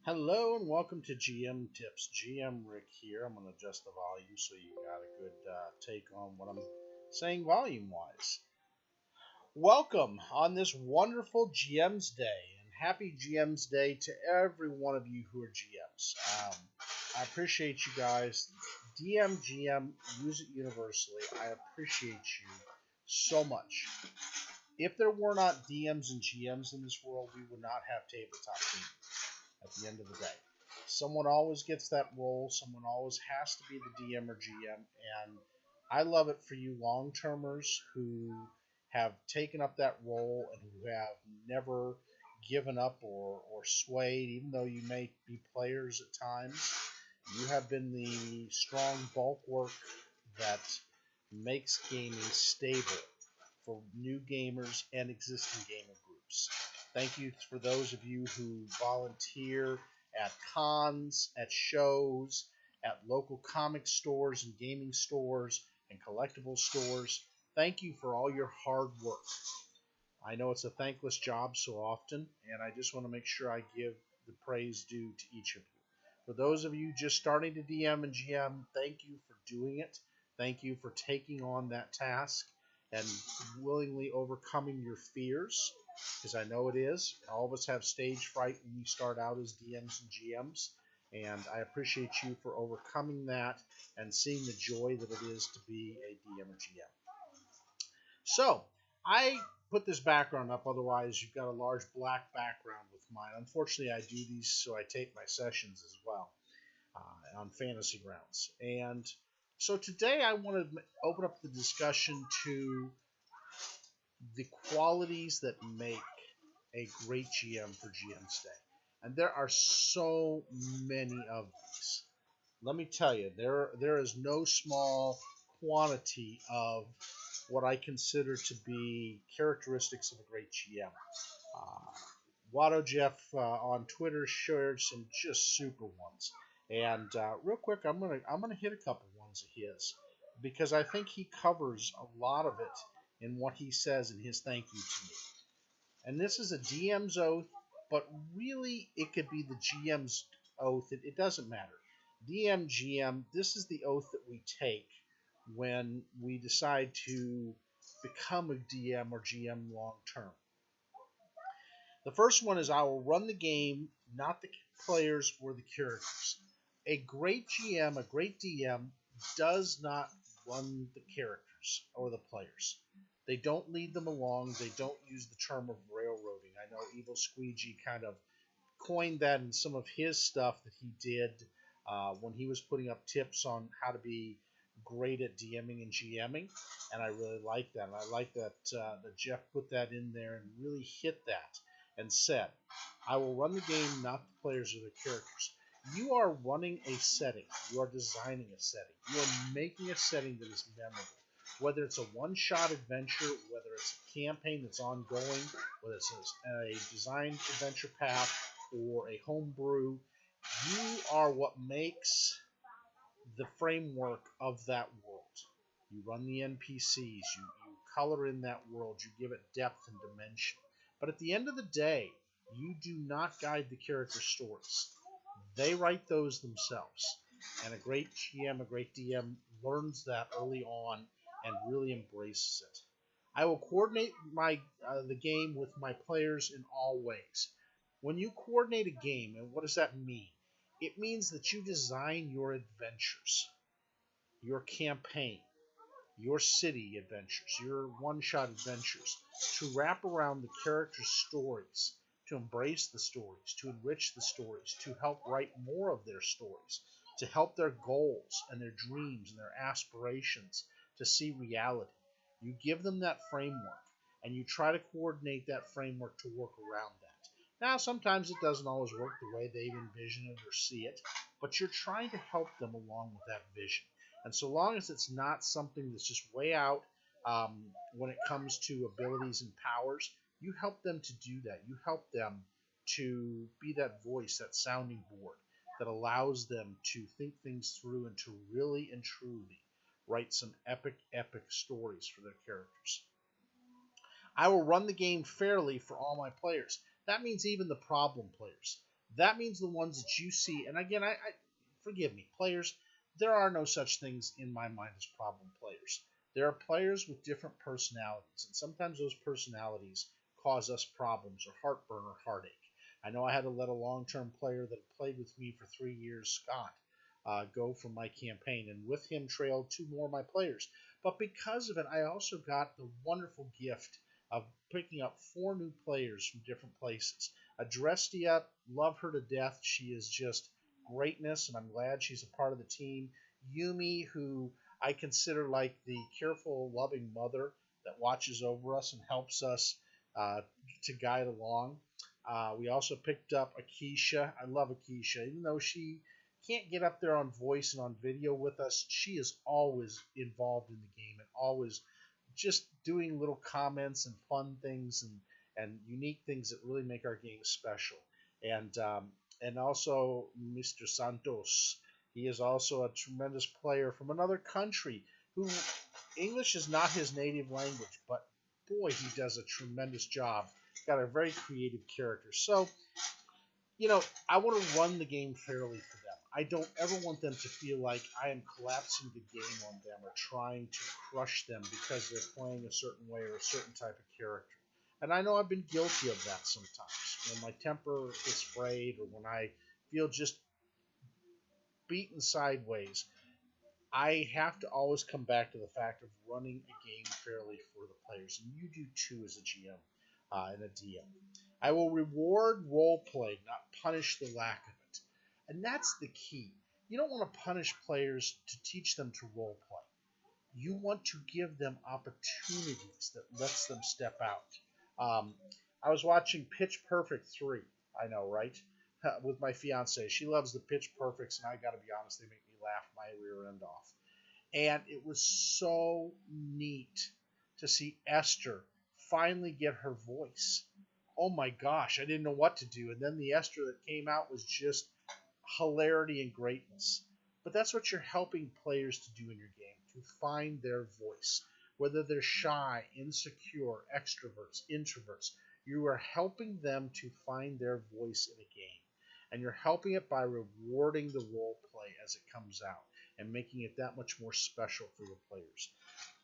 Hello and welcome to GM Tips. GM Rick here. I'm going to adjust the volume so you got a good take on what I'm saying volume wise. Welcome on this wonderful GM's Day and happy GM's Day to every one of you who are GMs. I appreciate you guys. DM, GM, use it universally. I appreciate you so much. If there were not DMs and GMs in this world, we would not have tabletop gaming. At the end of the day, someone always gets that role. Someone always has to be the DM or GM, and I love it for you long-termers who have taken up that role and who have never given up or swayed, even though you may be players at times. You have been the strong bulwark that makes gaming stable for new gamers and existing gamer groups. Thank you for those of you who volunteer at cons, at shows, at local comic stores and gaming stores and collectible stores. Thank you for all your hard work. I know it's a thankless job so often, and I just want to make sure I give the praise due to each of you. For those of you just starting to DM and GM, thank you for doing it. Thank you for taking on that task and willingly overcoming your fears, because I know it is. All of us have stage fright when we start out as DMs and GMs, and I appreciate you for overcoming that and seeing the joy that it is to be a DM or GM. So, I put this background up, otherwise you've got a large black background with mine. Unfortunately, I do these so I tape my sessions as well on Fantasy Grounds. And so today I want to open up the discussion to the qualities that make a great GM for GM's Day. And there are so many of these. Let me tell you, there is no small quantity of what I consider to be characteristics of a great GM. Watto Jeff on Twitter shared some just super ones. And real quick, I'm gonna hit a couple ones of his because I think he covers a lot of it in what he says in his thank you to me. And this is a DM's oath, but really it could be the GM's oath. It doesn't matter. DM, GM, this is the oath that we take when we decide to become a DM or GM long term. The first one is I will run the game, not the players or the characters. A great GM, a great DM, does not run the characters or the players. They don't lead them along. They don't use the term of railroading. I know Evil Squeegee kind of coined that in some of his stuff that he did when he was putting up tips on how to be great at DMing and GMing, and I really like that. And I like that Jeff put that in there and really hit that and said, I will run the game, not the players or the characters. You are running a setting. You are designing a setting. You are making a setting that is memorable. Whether it's a one-shot adventure, whether it's a campaign that's ongoing, whether it's a designed adventure path or a homebrew, you are what makes the framework of that world. You run the NPCs, you color in that world, you give it depth and dimension. But at the end of the day, you do not guide the character stories. They write those themselves. And a great GM, a great DM learns that early on and really embraces it. I will coordinate the game with my players in all ways. When you coordinate a game, and what does that mean? It means that you design your adventures, your campaign, your city adventures, your one-shot adventures, to wrap around the characters' stories, to embrace the stories, to enrich the stories, to help write more of their stories, to help their goals and their dreams and their aspirations to see reality. You give them that framework, and you try to coordinate that framework to work around that. Now, sometimes it doesn't always work the way they envision it or see it, but you're trying to help them along with that vision. And so long as it's not something that's just way out when it comes to abilities and powers, you help them to do that. You help them to be that voice, that sounding board that allows them to think things through and to really and truly write some epic, epic stories for their characters. I will run the game fairly for all my players. That means even the problem players. That means the ones that you see, and again, I forgive me, players, there are no such things in my mind as problem players. There are players with different personalities, and sometimes those personalities cause us problems or heartburn or heartache. I know I had to let a long-term player that played with me for 3 years, Scott, go from my campaign, and with him trailed two more of my players. But because of it, I also got the wonderful gift of picking up four new players from different places. Adrestia, love her to death. She is just greatness, and I'm glad she's a part of the team. Yumi, who I consider like the careful, loving mother that watches over us and helps us to guide along. We also picked up Akeisha. I love Akeisha. Even though she can't get up there on voice and on video with us, she is always involved in the game and always just doing little comments and fun things and unique things that really make our game special. And also Mr. Santos. He is also a tremendous player from another country who English is not his native language, but boy, he does a tremendous job. Got a very creative character. So, I want to run the game fairly for them. I don't ever want them to feel like I am collapsing the game on them or trying to crush them because they're playing a certain way or a certain type of character. And I know I've been guilty of that sometimes. When my temper is frayed or when I feel just beaten sideways, I have to always come back to the fact of running a game fairly for the players. And you do too as a GM and a DM. I will reward role play, not punish the lack of it. And that's the key. You don't want to punish players to teach them to role play. You want to give them opportunities that lets them step out. I was watching Pitch Perfect 3. I know, right? With my fiance. She loves the Pitch Perfects, and I got to be honest, they make me laugh my rear end off. And it was so neat to see Esther finally get her voice. Oh my gosh, I didn't know what to do. And then the Esther that came out was just hilarity and greatness. But that's what you're helping players to do in your game, to find their voice. Whether they're shy, insecure, extroverts, introverts, you are helping them to find their voice in a game. And you're helping it by rewarding the role play as it comes out and making it that much more special for your players.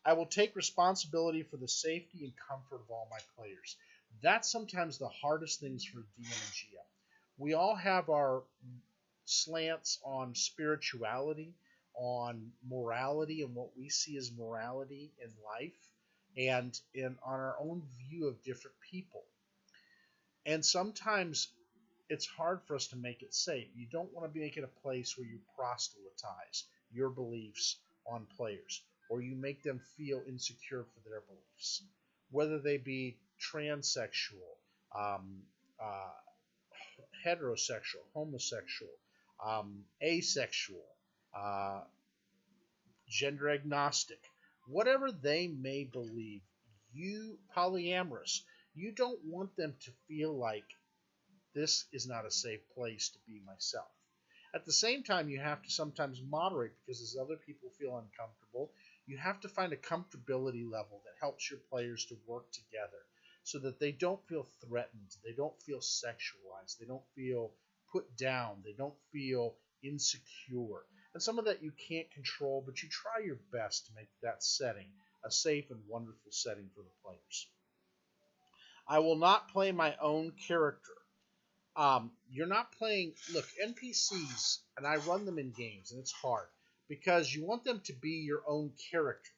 I will take responsibility for the safety and comfort of all my players. That's sometimes the hardest things for DM and GM. We all have our slants on spirituality, on morality, and what we see as morality in life, and on our own view of different people. And sometimes it's hard for us to make it safe. You don't want to make it a place where you proselytize your beliefs on players, or you make them feel insecure for their beliefs, whether they be transsexual, heterosexual, homosexual, asexual, gender agnostic, whatever they may believe, polyamorous, you don't want them to feel like this is not a safe place to be myself. At the same time, you have to sometimes moderate because as other people feel uncomfortable, you have to find a comfortability level that helps your players to work together so that they don't feel threatened, they don't feel sexualized, they don't feel put down, they don't feel insecure. And some of that you can't control, but you try your best to make that setting a safe and wonderful setting for the players. I will not play my own character. You're not playing, look, NPCs, and I run them in games, and it's hard, because you want them to be your own character.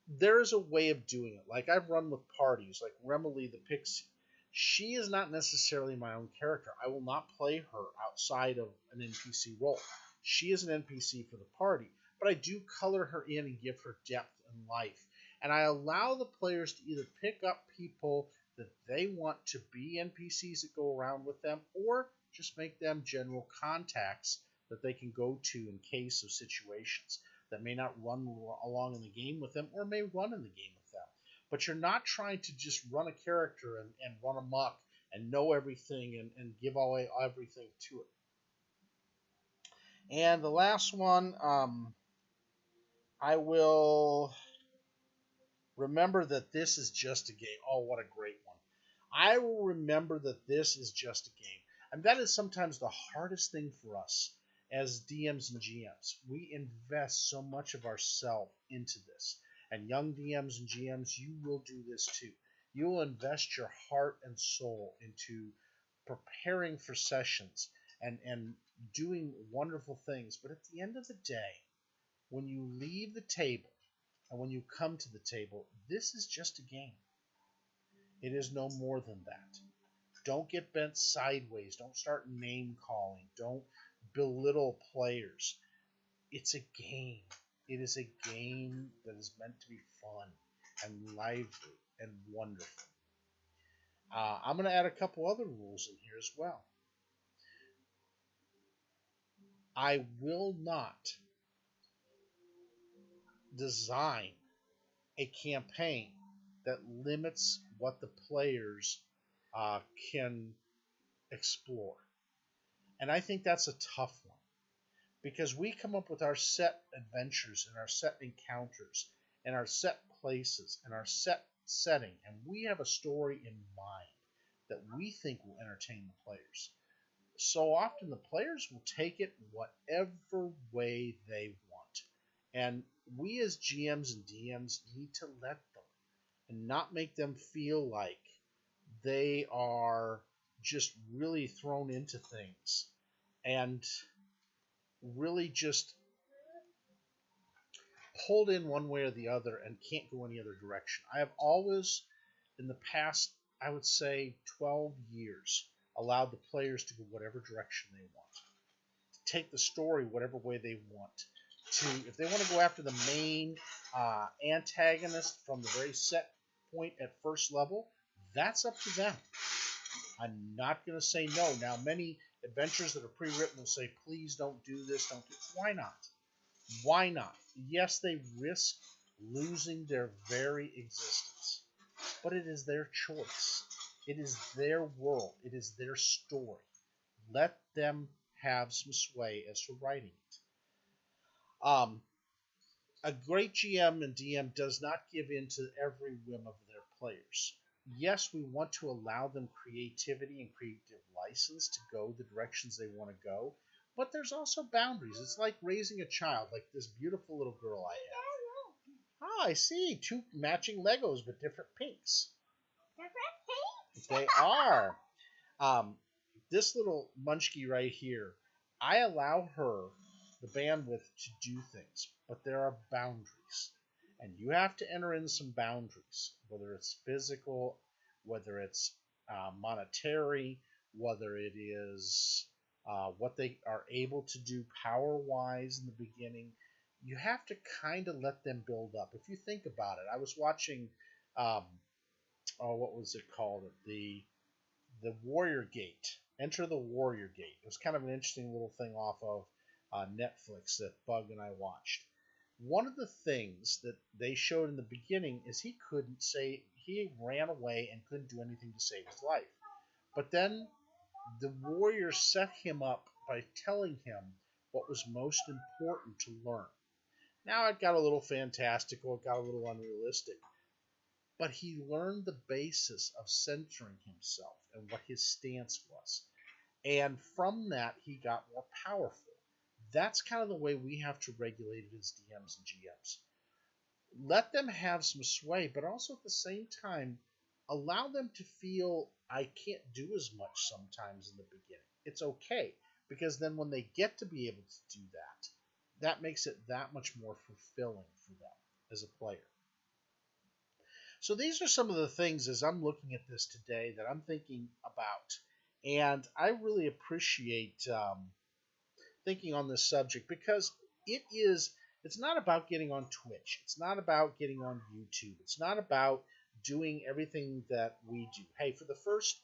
There is a way of doing it. Like, I've run with parties, like Remily the Pixie. She is not necessarily my own character. I will not play her outside of an NPC role. She is an NPC for the party, but I do color her in and give her depth and life. And I allow the players to either pick up people that they want to be NPCs that go around with them, or just make them general contacts that they can go to in case of situations that may not run along in the game with them or may run in the game with them. But you're not trying to just run a character and run amok and know everything and give away everything to it. And the last one, I will remember that this is just a game. Oh, what a great one. I will remember that this is just a game. And that is sometimes the hardest thing for us as DMs and GMs. We invest so much of ourselves into this. And young DMs and GMs, you will do this too. You will invest your heart and soul into preparing for sessions and doing wonderful things. But at the end of the day, when you leave the table and when you come to the table, this is just a game. It is no more than that. Don't get bent sideways. Don't start name calling. Don't belittle players. It's a game. It is a game that is meant to be fun and lively and wonderful. I'm going to add a couple other rules in here as well. I will not design a campaign that limits what the players can explore. And I think that's a tough one because we come up with our set adventures and our set encounters and our set places and our set setting, and we have a story in mind that we think will entertain the players. So often the players will take it whatever way they want. And we as GMs and DMs need to let them and not make them feel like they are just really thrown into things and really just pulled in one way or the other and can't go any other direction. I have always, in the past, I would say 12 years, allowed the players to go whatever direction they want, to take the story whatever way they want, to, if they want to go after the main antagonist from the very set point at first level, that's up to them. I'm not going to say no. Now, many adventures that are pre-written will say, please don't do this, don't do it. Why not? Why not? Yes, they risk losing their very existence, but it is their choice. It is their world. It is their story. Let them have some sway as to writing it. A great GM and DM does not give in to every whim of their players. Yes, we want to allow them creativity and creative license to go the directions they want to go, but there's also boundaries. It's like raising a child, like this beautiful little girl I have. Ah, I see. 2 matching Legos, but different pinks. Different pinks? They are. This little munchkie right here, I allow her the bandwidth to do things, but there are boundaries. And you have to enter in some boundaries, whether it's physical, whether it's monetary, whether it is what they are able to do power-wise in the beginning. You have to kind of let them build up. If you think about it, I was watching, what was it called? The Warrior Gate. Enter the Warrior Gate. It was kind of an interesting little thing off of Netflix that Bug and I watched. One of the things that they showed in the beginning is he ran away and couldn't do anything to save his life. But then the warrior set him up by telling him what was most important to learn. Now it got a little fantastical, it got a little unrealistic, but he learned the basis of centering himself and what his stance was. And from that, he got more powerful. That's kind of the way we have to regulate it as DMs and GMs. Let them have some sway, but also at the same time, allow them to feel I can't do as much sometimes in the beginning. It's okay, because then when they get to be able to do that, that makes it that much more fulfilling for them as a player. So these are some of the things as I'm looking at this today that I'm thinking about. And I really appreciate thinking on this subject because it's not about getting on Twitch. It's not about getting on YouTube. It's not about doing everything that we do. Hey, for the first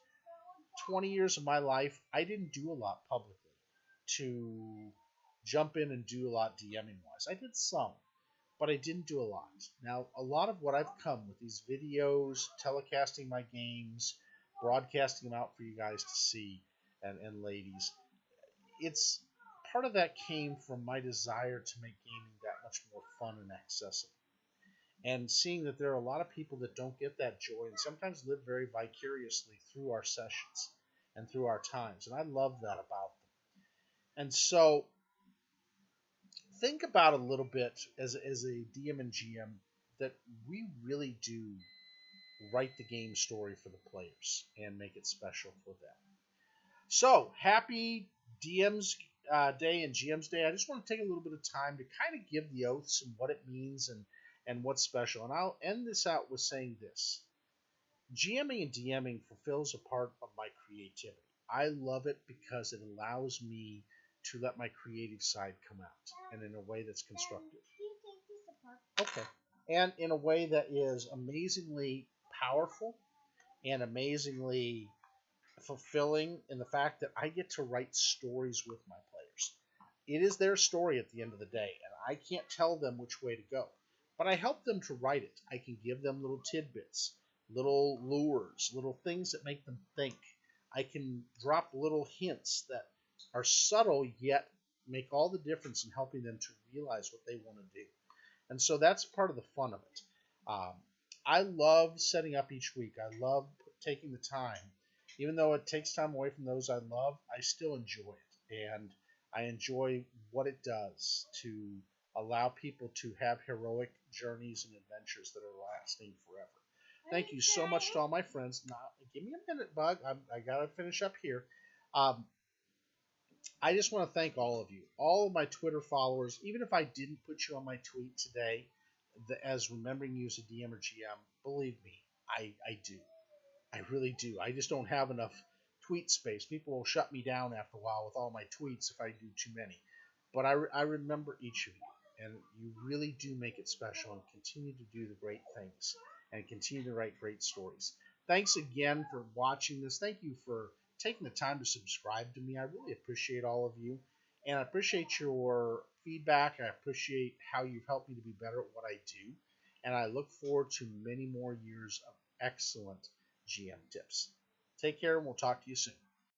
20 years of my life, I didn't do a lot publicly to jump in and do a lot DMing-wise. I did some, but I didn't do a lot. Now, a lot of what I've come with these videos, telecasting my games, broadcasting them out for you guys to see, and ladies, it's part of that came from my desire to make gaming that much more fun and accessible. and seeing that there are a lot of people that don't get that joy and sometimes live very vicariously through our sessions and through our times. And I love that about them. And so think about a little bit as a DM and GM that we really do write the game story for the players and make it special for them. So happy DMs Day and GMs Day. I just want to take a little bit of time to kind of give the oaths and what it means and what's special. And I'll end this out with saying this. GMing and DMing fulfills a part of my creativity. I love it because it allows me to let my creative side come out, and in a way that's constructive. Okay. And in a way that is amazingly powerful and amazingly fulfilling in the fact that I get to write stories with my players. It is their story at the end of the day, and I can't tell them which way to go. But I help them to write it. I can give them little tidbits, little lures, little things that make them think. I can drop little hints that are subtle yet make all the difference in helping them to realize what they want to do. And so that's part of the fun of it. I love setting up each week. I love taking the time. Even though it takes time away from those I love, I still enjoy it. And I enjoy what it does to allow people to have heroic journeys and adventures that are lasting forever. Thank you so much to all my friends. Now, give me a minute, Bug. I got to finish up here. I just want to thank all of you, all of my Twitter followers. Even if I didn't put you on my tweet today as remembering you as a DM or GM, believe me, I do. I really do. I just don't have enough tweet space. People will shut me down after a while with all my tweets if I do too many. But I remember each of you, and you really do make it special and continue to do the great things and continue to write great stories. Thanks again for watching this. Thank you for taking the time to subscribe to me. I really appreciate all of you, and I appreciate your feedback. I appreciate how you've helped me to be better at what I do, and I look forward to many more years of excellent GM tips. Take care, and we'll talk to you soon.